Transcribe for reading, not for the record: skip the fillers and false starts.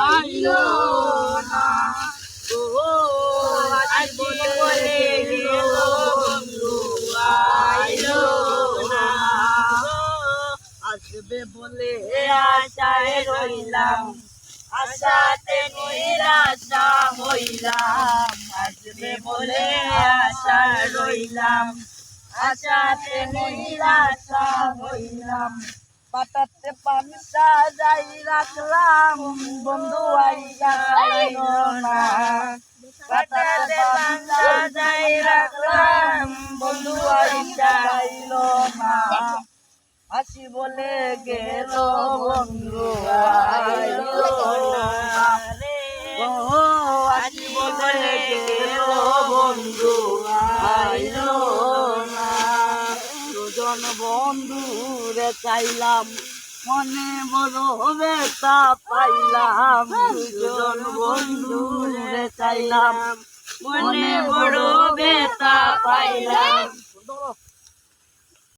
আইলো না ও আসবে বলে গেল বন্ধু আইলো না আসবে বলে আশায় রইলাম আশাতে নিরাশা হইলাম আসবে বলে আশা রইলাম আশাতে নিরাশা হইলাম পাতাতে পানি সাজাই রাখলাম বন্ধু আইয়া আইলো না পাতাতে পানি সাজাই রাখলাম বন্ধু আইয়া আইলো না আসি বলে গেল বন্ধু আইলো না রে ও আসি বলে গেল বন্ধু আইলো না দুজন বন্ধু রে চাইলাম মনে বড় ব্যথা পাইলাম দুজন বন্ধু রে চাইলাম মনে বড় ব্যথা পাইলাম